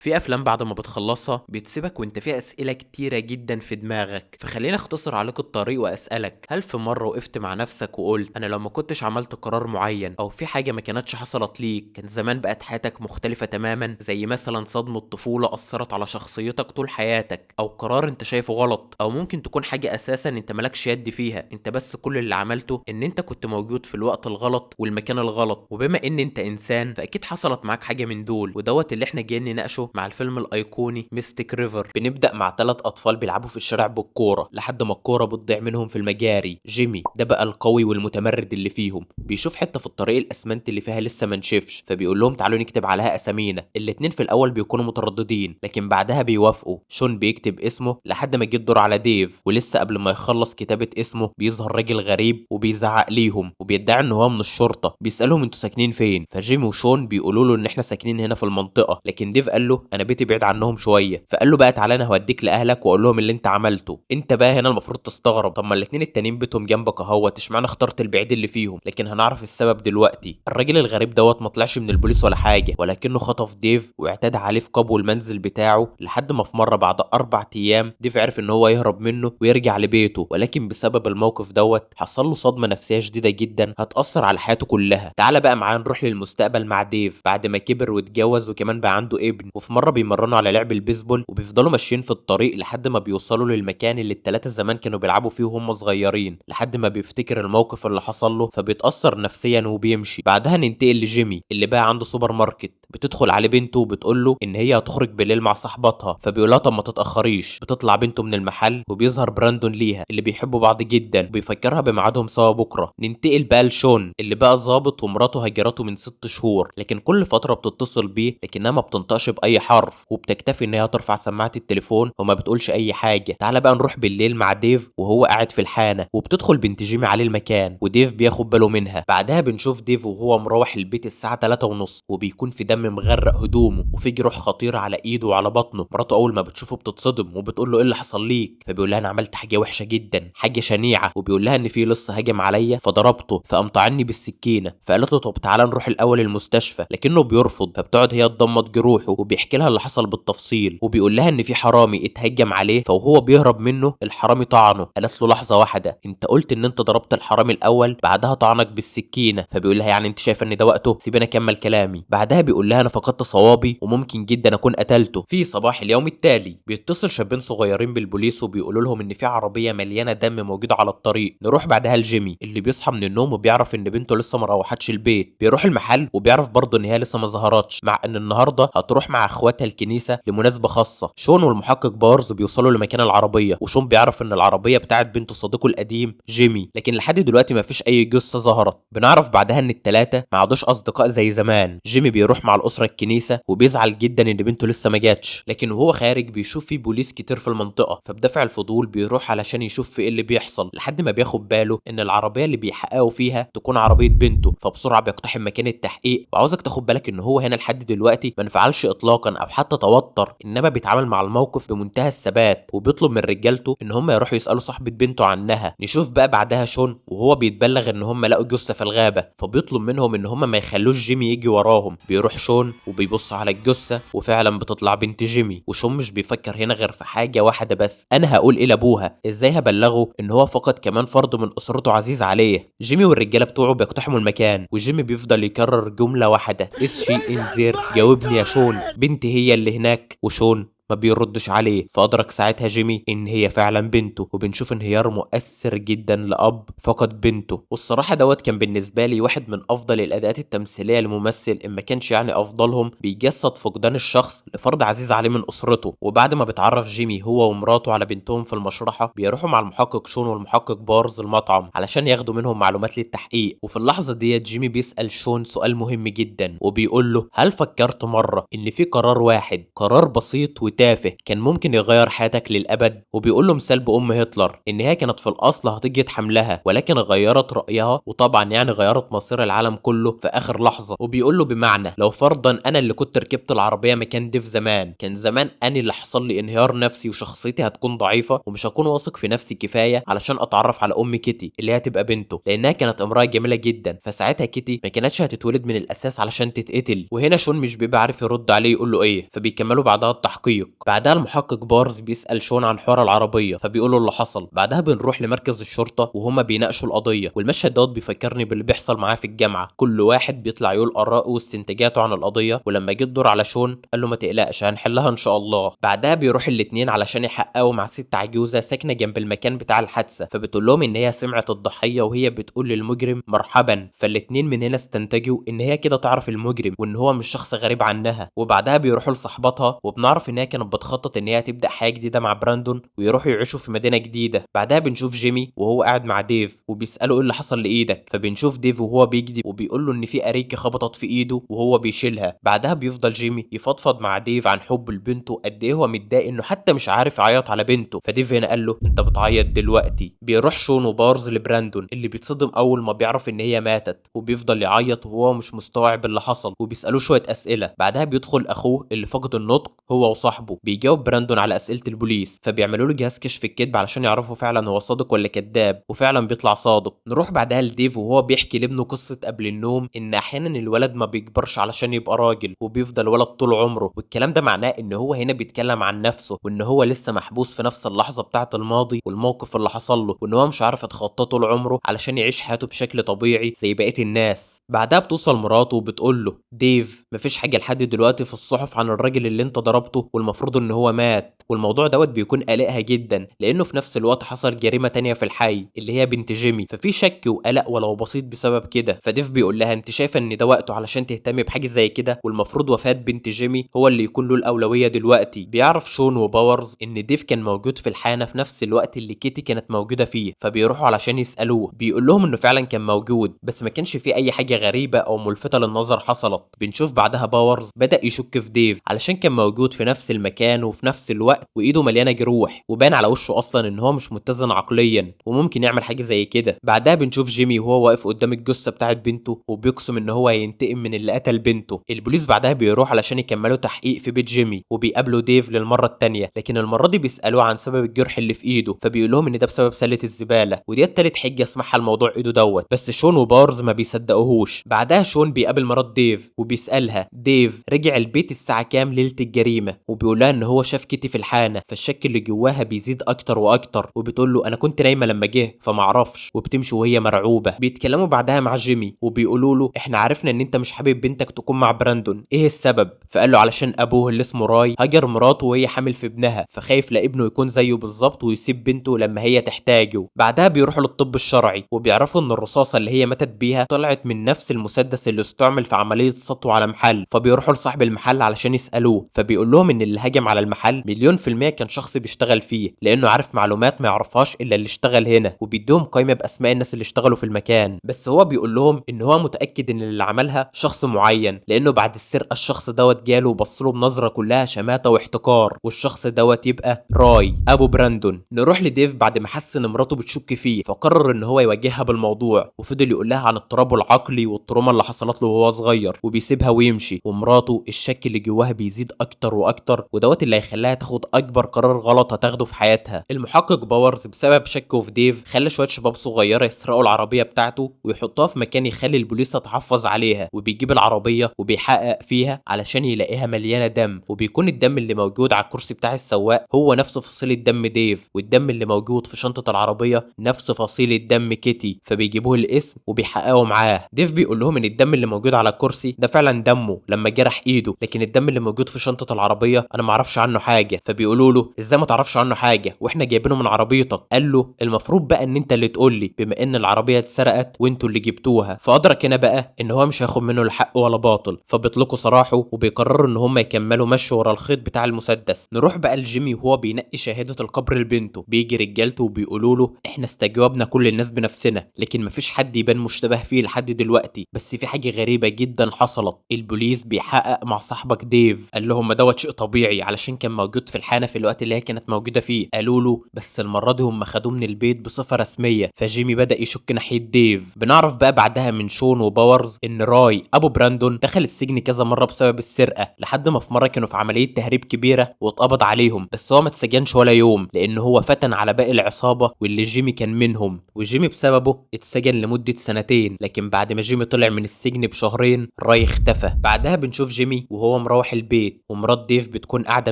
في افلام بعد ما بتخلصها بتسيبك وانت في اسئله كتيره جدا في دماغك، فخليني اختصر عليك الطريق واسالك: هل في مره وقفت مع نفسك وقلت انا لو ما كنتش عملت قرار معين او في حاجه ما كانتش حصلت ليك كان زمان بقت حياتك مختلفه تماما؟ زي مثلا صدمه طفوله اثرت على شخصيتك طول حياتك، او قرار انت شايفه غلط، او ممكن تكون حاجه اساسا انت مالكش يد فيها، انت بس كل اللي عملته ان انت كنت موجود في الوقت الغلط والمكان الغلط. وبما ان انت انسان فاكيد حصلت معاك حاجه من دول، ودوت اللي احنا جايين نناقشه مع الفيلم الايقوني ميستيك ريفر. بنبدا مع 3 اطفال بيلعبوا في الشارع بالكوره لحد ما الكوره بتضيع منهم في المجاري. جيمي ده بقى القوي والمتمرد اللي فيهم، بيشوف حته في الطريق الاسمنت اللي فيها لسه ما نشفش، فبيقول لهم تعالوا نكتب عليها اسامينا. الاتنين في الاول بيكونوا مترددين لكن بعدها بيوافقوا. شون بيكتب اسمه لحد ما جه الدور على ديف، ولسه قبل ما يخلص كتابه اسمه بيظهر راجل غريب وبيزعق ليهم وبيدعي ان هو من الشرطه. بيسالهم انتوا ساكنين فين؟ فجيمي وشون بيقولوا له ان احنا ساكنين هنا في المنطقه، لكن ديف قال له انا بيتي بعيد عنهم شويه. فقال له بقى تعالى انا هوديك لاهلك واقول لهم اللي انت عملته. انت بقى هنا المفروض تستغرب، طب ما الاتنين التانيين بيتهم جنبك اهوت، اشمعنى اخترت البعيد اللي فيهم؟ لكن هنعرف السبب دلوقتي. الراجل الغريب دوت ما طلعش من البوليس ولا حاجه، ولكنه خطف ديف واعتدى عليه في قبو المنزل بتاعه، لحد ما في مره بعد 4 ايام ديف عرف ان هو يهرب منه ويرجع لبيته. ولكن بسبب الموقف دوت حصل له صدمه نفسيه شديده جدا هتاثر على حياته كلها. تعالى بقى معانا نروح للمستقبل مع ديف بعد ما كبر واتجوز وكمان بقى عنده ابن. وفي مره بيمرنوا على لعب البيسبول وبيفضلوا ماشيين في الطريق لحد ما بيوصلوا للمكان اللي التلاتة زمان كانوا بيلعبوا فيه وهم صغيرين، لحد ما بيفتكر الموقف اللي حصل له فبيتأثر نفسيا وبيمشي. بعدها ننتقل لجيمي اللي بقى عنده سوبر ماركت. بتدخل عليه بنته وبتقول له ان هي هتخرج بالليل مع صاحباتها، فبيقول لها طب ما تتأخريش. بتطلع بنته من المحل وبيظهر براندون ليها اللي بيحبوا بعض جدا وبيفكرها بميعادهم سوا بكره. ننتقل بقى لشون اللي بقى ظابط ومراته هجرته من 6 شهور، لكن كل فتره بتتصل بيه لكنها ما بتنطقش باي حرف، وبتكتفي ان هي ترفع سماعه التليفون وما بتقولش اي حاجه. تعالى بقى نروح بالليل مع ديف وهو قاعد في الحانه، وبتدخل بنت جيمي عليه المكان وديف بياخد باله منها. بعدها بنشوف ديف وهو مروح البيت الساعه 3 ونص وبيكون في دم مغرق هدومه وفي جروح خطيره على ايده وعلى بطنه. مراته اول ما بتشوفه بتتصدم وبتقول له ايه اللي حصل ليك؟ فبيقول لها انا عملت حاجه وحشه جدا، حاجه شنيعه، وبيقول لها ان في لص هاجم عليا فضربته فقام طعني بالسكينه. فقالت له طب تعالى نروح الاول المستشفى، لكنه بيرفض. فبتقعد هي تضمد جروحه وبيحكي لها اللي حصل بالتفصيل، وبيقول لها ان في حرامي اتهجم عليه فوهو بيهرب منه الحرامي طعنه. قالت له لحظه واحده، انت قلت ان انت ضربت الحرامي الاول بعدها طعنك بالسكينه. فبيقول لها يعني انت شايفه ان ده وقته؟ سيبيني اكمل كلامي. بعدها بيقول لها انا فقدت صوابي وممكن جدا اكون قتلته. في صباح اليوم التالي بيتصل شابين صغيرين بالبوليس وبيقولوا لهم ان في عربيه مليانه دم موجوده على الطريق. نروح بعدها لجيمي اللي بيصحى من النوم وبيعرف ان بنته لسه ما روحتش البيت. بيروح المحل وبيعرف برضه ان هي لسه ما ظهرتش، مع ان النهارده هتروح مع اخواتها الكنيسه لمناسبه خاصه. شون والمحقق بارز بيوصلوا لمكان العربيه، وشون بيعرف ان العربيه بتاعت بنت صديقه القديم جيمي، لكن لحد دلوقتي ما فيش اي جثه ظهرت. بنعرف بعدها ان الثلاثه ما عادوش اصدقاء زي زمان. جيمي بيروح مع الاسره الكنيسه وبيزعل جدا ان بنته لسه ما جاتش، لكن وهو خارج بيشوف في بوليس كتير في المنطقه، فبدافع الفضول بيروح علشان يشوف في ايه اللي بيحصل، لحد ما بياخد باله ان العربيه اللي بيحققوا فيها تكون عربيه بنته. فبسرعه بيقتحم مكان التحقيق. وعاوزك تاخد بالك ان هو هنا لحد دلوقتي ما انفعلش اطلاقا او حتى توتر، انما بيتعامل مع الموقف بمنتهى الثبات وبيطلب من رجالته ان هم يروحوا يسالوا صاحبه بنته عنها. نشوف بقى بعدها شون وهو بيتبلغ ان هم لقوا جثه في الغابه، فبيطلب منهم ان هم ما يخلوش جيمي يجي وراهم. بيروح شون وبيبص على الجثه وفعلا بتطلع بنت جيمي. وشون مش بيفكر هنا غير في حاجه واحده بس: انا هقول ايه لابوها؟ ازاي هبلغه ان هو فقد كمان فرد من اسرته عزيز عليه؟ جيمي والرجاله بتوعه بيقتحموا المكان وجيمي بيفضل يكرر جمله واحده: اس شي ان زير؟ جاوبني يا شون، بنتي هي اللي هناك. وشون ما بيردش عليه. فأدرك ساعتها جيمي إن هي فعلا بنته، وبنشوف انهيار مؤثر جدا لأب فقد بنته. والصراحة دوت كان بالنسبة لي واحد من أفضل الأداءات التمثيلية لممثل، إن ما كانش يعني أفضلهم. بيجسد فقدان الشخص لفرد عزيز عليه من أسرته. وبعد ما بيتعرف جيمي هو ومراته على بنتهم في المشرحة، بيروحوا مع المحقق شون والمحقق بارز المطعم علشان ياخدوا منهم معلومات للتحقيق. وفي اللحظة ديت جيمي بيسأل شون سؤال مهم جدا وبيقول له: هل فكرت مرة إن في قرار واحد، قرار بسيط تافه كان ممكن يغير حياتك للابد، وبيقول له مثال بام هتلر ان هي كانت في الاصل هتجي حملها ولكن غيرت رايها، وطبعا يعني غيرت مصير العالم كله في اخر لحظه. وبيقول له بمعنى لو فرضا انا اللي كنت ركبت العربيه مكان ديف زمان، كان زمان انا اللي حصل لي انهيار نفسي وشخصيتي هتكون ضعيفه ومش هكون واثق في نفسي كفايه علشان اتعرف على ام كيتي اللي هتبقى بنته، لانها كانت امراه جميله جدا. فساعتها كيتي ما كانتش هتتولد من الاساس علشان تتقتل. وهنا شون مش بيبقى عارف يرد عليه يقول له ايه، فبيكملوا بعدها التحقيق. بعدها المحقق بارز بيسال شون عن حوار العربيه، فبيقول له اللي حصل. بعدها بنروح لمركز الشرطه وهما بيناقشوا القضيه، والمشهد دوت بيفكرني باللي بيحصل معاه في الجامعه، كل واحد بيطلع يقول اراءه واستنتاجاته عن القضيه. ولما جه الدور على شون قال له ما تقلقش هنحلها ان شاء الله. بعدها بيروح الاتنين علشان يحققوا مع ست عجوزه ساكنه جنب المكان بتاع الحادثه، فبتقول لهم ان هي سمعت الضحيه وهي بتقول للمجرم مرحبا. فالاتنين من هنا استنتجوا ان هي كده تعرف المجرم وان هو مش شخص غريب عنها. وبعدها بيروحوا لصاحبتها وبنعرف ان هي كانت بتخطط ان هي تبدا حياه جديده مع براندون ويروحوا يعيشوا في مدينه جديده. بعدها بنشوف جيمي وهو قاعد مع ديف وبيساله ايه اللي حصل لايدك، فبنشوف ديف وهو بيكذب وبيقول له ان في اريكه خبطت في ايده وهو بيشيلها. بعدها بيفضل جيمي يفضفض مع ديف عن حب لبنته، قد ايه هو متضايق انه حتى مش عارف يعيط على بنته. فديف هنا قال له انت بتعيط دلوقتي. بيروح شون وبارز لبراندون اللي بيتصدم اول ما بيعرف ان هي ماتت، وبيفضل يعيط وهو مش مستوعب اللي حصل، وبيسالوه شويه اسئله. بعدها بيدخل اخوه اللي فقد النطق هو وصاحبه، بيجاوب براندون على اسئله البوليس، فبيعملوا له جهاز كشف الكذب علشان يعرفوا فعلا هو صادق ولا كذاب، وفعلا بيطلع صادق. نروح بعدها لديف وهو بيحكي لابنه قصه قبل النوم ان احيانا الولد ما بيكبرش علشان يبقى راجل وبيفضل ولد طول عمره، والكلام ده معناه ان هو هنا بيتكلم عن نفسه وان هو لسه محبوس في نفس اللحظه بتاعه الماضي والموقف اللي حصل له، وان هو مش عارف يتخطاه طول عمره علشان يعيش حياته بشكل طبيعي زي بقيه الناس. بعدها بتوصل مراته وبتقول له ديف مفيش حاجه لحد دلوقتي في الصحف عن الراجل اللي انت ضربته والمفروض ان هو مات، والموضوع دوت بيكون قلقها جدا لانه في نفس الوقت حصل جريمه تانية في الحي اللي هي بنت جيمي، ففي شك وقلق ولو بسيط بسبب كده. فديف بيقول لها انت شايفه ان ده وقته علشان تهتمي بحاجه زي كده، والمفروض وفاه بنت جيمي هو اللي يكون له الاولويه دلوقتي. بيعرف شون وباورز ان ديف كان موجود في الحانه في نفس الوقت اللي كيتي كانت موجوده فيه، فبيروحوا علشان يسالوه. بيقول لهم انه فعلا كان موجود بس ما كانش فيه اي حاجه غريبه او ملفته للنظر حصلت. بنشوف بعدها باورز بدا يشك في ديف علشان كان موجود في نفس المكان وفي نفس الوقت وايده مليانه جروح، وبان على وشه اصلا ان هو مش متزن عقليا وممكن يعمل حاجه زي كده. بعدها بنشوف جيمي وهو واقف قدام الجثه بتاعت بنته وبيقسم ان هو هينتقم من اللي قتل بنته. البوليس بعدها بيروح علشان يكملوا تحقيق في بيت جيمي وبيقابلوا ديف للمره الثانيه، لكن المره دي بيسالوه عن سبب الجرح اللي في ايده، فبيقول لهم ان ده بسبب سله الزباله، ودي تالت حجه اسمعها الموضوع ايده دوت. بس شون وبارز ما بيصدقوهوش. بعدها شون بيقابل مرات ديف وبيسالها ديف رجع البيت الساعه كام ليله الجريمه، وبيقول لها ان هو شاف كيتي في الحانه، فالشك اللي جواها بيزيد اكتر واكتر، وبتقول له انا كنت نايمه لما جه فما اعرفش، وبتمشي وهي مرعوبه. بيتكلموا بعدها مع جيمي وبيقولوا له احنا عرفنا ان انت مش حابب بنتك تكون مع براندون، ايه السبب؟ فقال له علشان ابوه اللي اسمه راي هجر مراته وهي حامل في ابنها، فخايف لابنه يكون زيه بالظبط ويسيب بنته لما هي تحتاجه. بعدها بيروحوا للطب الشرعي وبيعرفوا ان الرصاصه اللي هي ماتت بيها طلعت من نفس المسدس اللي استعمل في عمليه سطو على محل. فبيروحوا لصاحب المحل علشان يسالوه، فبيقول لهم ان اللي هجم على المحل مليون في المية كان شخص بيشتغل فيه لانه عارف معلومات ما يعرفهاش الا اللي اشتغل هنا، وبيديهم قائمه باسماء الناس اللي اشتغلوا في المكان. بس هو بيقول لهم ان هو متاكد ان اللي عملها شخص معين لانه بعد السرقه الشخص دوت جاله وبص له بنظره كلها شماته واحتقار، والشخص دوت يبقى راي ابو براندون. نروح لديف بعد ما حس ان مراته بتشك فيه فقرر ان هو يواجهها بالموضوع، وفضل يقول لها عن اضطرابه العقلي والتروما اللي حصلت له وهو صغير، وبيسيبها ويمشي. ومراته الشك اللي جواها بيزيد اكتر واكتر، ودوت اللي هيخليها تاخد اكبر قرار غلط هتاخده في حياتها. المحقق باورز بسبب شكه في ديف خلى شويه شباب صغيره يسرقوا العربيه بتاعته ويحطوها في مكان يخلي البوليس يتحفظ عليها، وبيجيب العربيه وبيحقق فيها علشان يلاقيها مليانه دم، وبيكون الدم اللي موجود على الكرسي بتاع السواق هو نفس فصيله دم ديف، والدم اللي موجود في شنطه العربيه نفس فصيله دم كيتي، فبيجيبوه الاسم وبيحققوا معاه. ديف بيقول لهم ان الدم اللي موجود على الكرسي ده فعلا دمه لما جرح ايده، لكن الدم اللي موجود في شنطه العربيه انا ما اعرفش عنه حاجه. فبيقولوا له ازاي ما تعرفش عنه حاجه واحنا جايبينه من عربيتك؟ قال له المفروض بقى ان انت اللي تقول لي بما ان العربيه اتسرقت وانتوا اللي جبتوها. فادرك هنا بقى ان هو مش هياخد منه الحق ولا باطل، فبيطلقوا سراحه وبيقرروا ان هم يكملوا مشي ورا الخيط بتاع المسدس. نروح بقى لجيمي وهو بينقي شهاده القبر لبنته، بيجي رجالته وبيقولوا له احنا استجوبنا كل الناس بنفسنا لكن مفيش حد يبان مشتبه فيه لحد دلوقتي، بس في حاجه غريبه جدا حصلت. البوليس بيحقق مع صاحبك ديف، قال لهم ما دوت شيء طبيعي طبيعي علشان كان موجود في الحانه في الوقت اللي هي كانت موجوده فيه. قالوا له بس المره دي هم خدوه من البيت بصفه رسميه. فجيمي بدا يشك ناحيه ديف. بنعرف بقى بعدها من شون وباورز ان راي ابو براندون دخل السجن كذا مره بسبب السرقه، لحد ما في مره كانوا في عمليه تهريب كبيره واتقبض عليهم، بس هو ما اتسجنش ولا يوم لان هو فتن على باقي العصابه واللي جيمي كان منهم، وجيمي بسببه اتسجن لمده سنتين. لكن بعد ما جيمي طلع من السجن بشهرين راي اختفى. بعدها بنشوف جيمي وهو مروح البيت ومرات ديف بتكون قاعده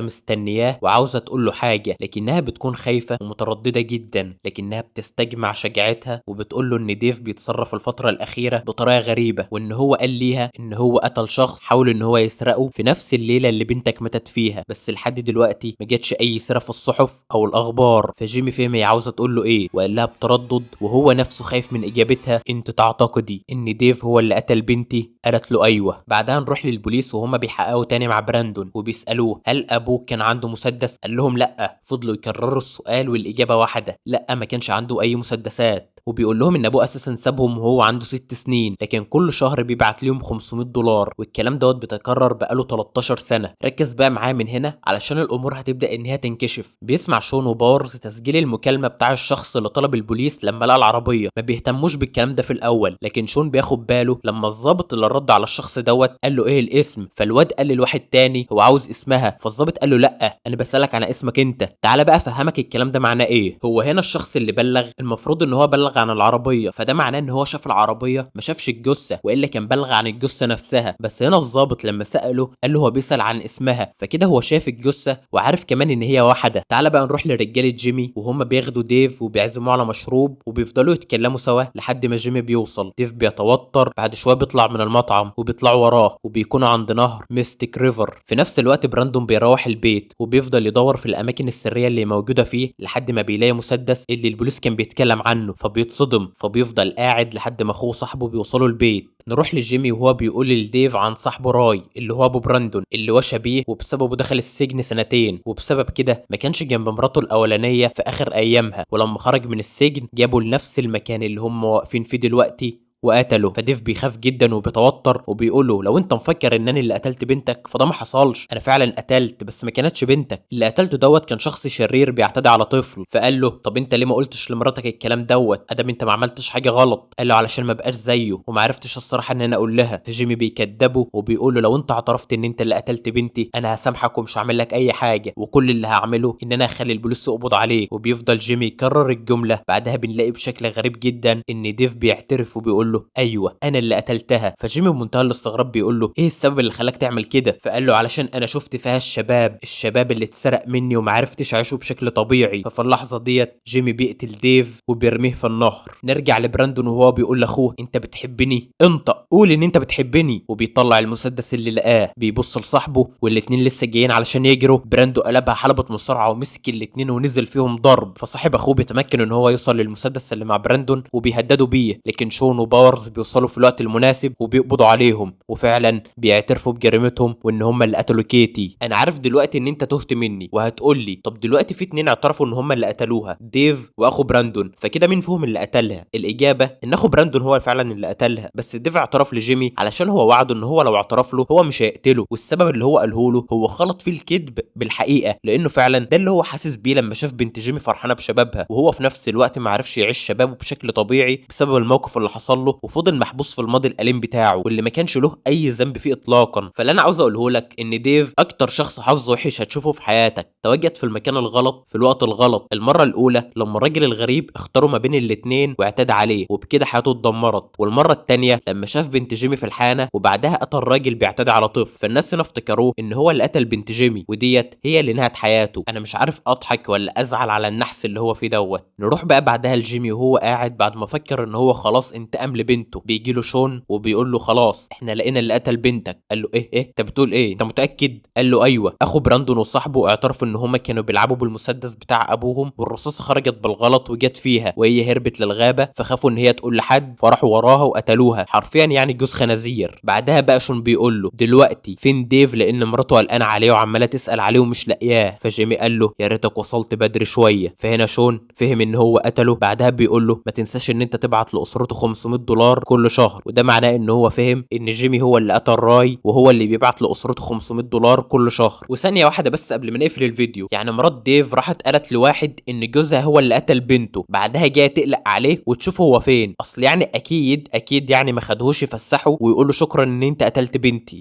مستنياه وعاوزه تقول له حاجه، لكنها بتكون خايفه ومتردده جدا، لكنها بتستجمع شجاعتها وبتقول له ان ديف بيتصرف الفتره الاخيره بطريقه غريبه، وان هو قال ليها ان هو قتل شخص حاول ان هو يسرقه في نفس الليله اللي بنتك ماتت فيها، بس لحد دلوقتي ما جاتش اي سيره في الصحف او الاخبار. فجيمي فهم هي عاوزه تقول له ايه وقال لها بتردد وهو نفسه خايف من اجابتها، انت تعتقدي ان ديف هو اللي قتل بنتي؟ قالت له ايوه. بعدها نروح للبوليس وهما بيحققوا تاني مع براندون وبيسالوه هل ابوك كان عنده مسدس؟ قال لهم لا. فضلوا يكرروا السؤال والاجابه واحده، لا ما كانش عنده اي مسدسات. وبيقول لهم ان ابوه اساسا سابهم وهو عنده 6 سنين، لكن كل شهر بيبعت لهم $500، والكلام دوت بيتكرر بقاله 13 سنه. ركز بقى معاه من هنا علشان الامور هتبدا ان هي تنكشف. بيسمع شون وباورز تسجيل المكالمه بتاع الشخص اللي طلب البوليس لما لقى العربيه. ما بيهتموش بالكلام ده في الاول، لكن شون بياخد باله لما الضابط اللي رد على الشخص دوت قال له ايه الاسم، فالواد قال للواحد تاني هو عاوز اسمها، فالضابط قال له لا انا بسالك عن اسمك انت، تعالى بقى افهمك الكلام ده معناه ايه. هو هنا الشخص اللي بلغ المفروض ان هو بلغ عن العربيه، فده معناه ان هو شاف العربيه ما شافش الجثه، والا كان بلغ عن الجثه نفسها. بس هنا الضابط لما ساله قال له هو بيسال عن اسمها، فكده هو شاف الجثه وعارف كمان ان هي واحده. تعالى بقى نروح لرجاله جيمي وهم بياخدوا ديف وبيعزموه على مشروب وبيفضلوا يتكلموا سوا لحد ما جيمي بيوصل. ديف بيتوتر، بعد شويه بيطلع من المطعم وبيطلعوا وراه وبيكونوا عند نهر ميستيك ريفر. في نفس الوقت براندون بيروح البيت وبيفضل يدور في الاماكن السريه اللي موجوده فيه لحد ما بيلاقي مسدس اللي البوليس كان بيتكلم عنه، فبيتصدم، فبيفضل قاعد لحد ما اخوه وصاحبه بيوصلوا البيت. نروح لجيمي وهو بيقول لديف عن صاحبه راي اللي هو ابو براندون اللي هو شبيه وبسببه دخل السجن سنتين، وبسبب كده ما كانش جنب مراته الاولانيه في اخر ايامها، ولما خرج من السجن جابوا لنفس المكان اللي هم واقفين فيه دلوقتي وقتله. فديف بيخاف جدا وبيتوتر وبيقول له لو انت مفكر ان انا اللي قتلت بنتك فده ما حصلش، انا فعلا قتلت بس ما كانتش بنتك، اللي قتلته دوت كان شخص شرير بيعتدي على طفل. فقال له طب انت ليه ما قلتش لمراتك الكلام دوت ادام انت ما عملتش حاجه غلط؟ قال له علشان ما بقاش زيه وما عرفتش الصراحه ان انا اقول لها. فجيمي بيكدبه وبيقول له لو انت اعترفت ان انت اللي قتلت بنتي انا هسامحك ومش هعمل لك اي حاجه، وكل اللي هعمله ان انا هخلي البوليس يقبض عليك. وبيفضل جيمي يكرر الجمله. بعدها بنلاقي بشكل غريب جدا ان ديف بيعترف وبيقول له ايوه انا اللي قتلتها. فجيمي بمنتهى الاستغراب بيقول له ايه السبب اللي خلاك تعمل كده؟ فقال له علشان انا شفت فيها الشباب اللي اتسرق مني وما عرفتش اعيشه بشكل طبيعي. ففي اللحظه ديت جيمي بيقتل ديف وبيرميه في النهر. نرجع لبراندون وهو بيقول لاخوه انت بتحبني؟ انطق قول ان انت بتحبني. وبيطلع المسدس اللي لقاه، بيبص لصاحبه والاتنين لسه جايين علشان يجروا. براندو قلبها حلبة مصارعه ومسك الاتنين ونزل فيهم ضرب. فصاحب اخوه بيتمكن ان هو يوصل للمسدس اللي مع براندون وبيهددوا بيه، لكن شون وباورز بيوصلوا في الوقت المناسب وبيقبضوا عليهم وفعلا بيعترفوا بجريمتهم وان هم اللي قتلوا كيتي. انا عارف دلوقتي ان انت تهت مني وهتقول لي طب دلوقتي في 2 اعترفوا ان هم اللي قتلوها، ديف واخو براندون، فكده مين فيهم اللي قتلها؟ الاجابه ان اخو براندون هو فعلا اللي قتلها، بس ديف اعترف لجيمي علشان هو وعده ان هو لو اعترف له هو مش هيقتله، والسبب اللي هو قاله له هو خلط فيه الكذب بالحقيقه، لانه فعلا ده اللي هو حاسس بيه لما شاف بنت جيمي فرحانه بشبابها، وهو في نفس الوقت ما عرفش يعيش شبابه بشكل طبيعي بسبب الموقف اللي حصل له، وفضل محبوس في الماضي الاليم بتاعه واللي ما كانش له اي ذنب فيه اطلاقا. فاللي انا عاوز اقوله لك ان ديف اكتر شخص حظه وحش هتشوفه في حياتك، تواجد في المكان الغلط في الوقت الغلط. المره الاولى لما الراجل الغريب اختاروا ما بين الاتنين واعتدى عليه وبكده حياته اتدمرت، والمره التانيه لما شاف بنت جيمي في الحانه وبعدها قتل راجل بيعتدي على طفل، فالناس هنا افتكروه ان هو اللي قتل بنت جيمي وديت هي اللي نهت حياته. انا مش عارف اضحك ولا ازعل على النحس اللي هو فيه دوت. نروح بقى بعدها لجيمي وهو قاعد بعد ما فكر ان هو خلاص انتقم لبنته، بيجي له شون وبيقول له خلاص احنا لقينا اللي قتل بنتك. قال له ايه انت بتقول ايه؟ انت متاكد؟ قال له ايوه، اخو براندون وصاحبه اعترفوا ان هما كانوا بيلعبوا بالمسدس بتاع ابوهم والرصاصه خرجت بالغلط وجت فيها وهي هربت للغابه، فخافوا ان هي تقول لحد فراحوا وراها وقتلوها حرفيا، يعني جوز خنازير. بعدها بقى شون بيقول له دلوقتي فين ديف، لان مراته قلقانه عليه وعماله تسال عليه ومش لاقياه. فجيمي قال له يا ريتك وصلت بدري شويه. فهنا شون فهم ان هو قتله. بعدها بيقول له ما تنساش ان انت تبعت لاسرته $500 كل شهر، وده معناه ان هو فهم ان جيمي هو اللي قتل راي وهو اللي بيبعت لاسرته $500 كل شهر. وثانيه واحده بس قبل ما نقفل الفيديو، يعني مرات ديف راحت قالت لواحد ان جوزها هو اللي قتل بنته، بعدها جايه تقلق عليه وتشوف هو فين. اصل يعني اكيد يعني ما خدهوش يفسحه ويقول له شكرا ان انت قتلت بنتي.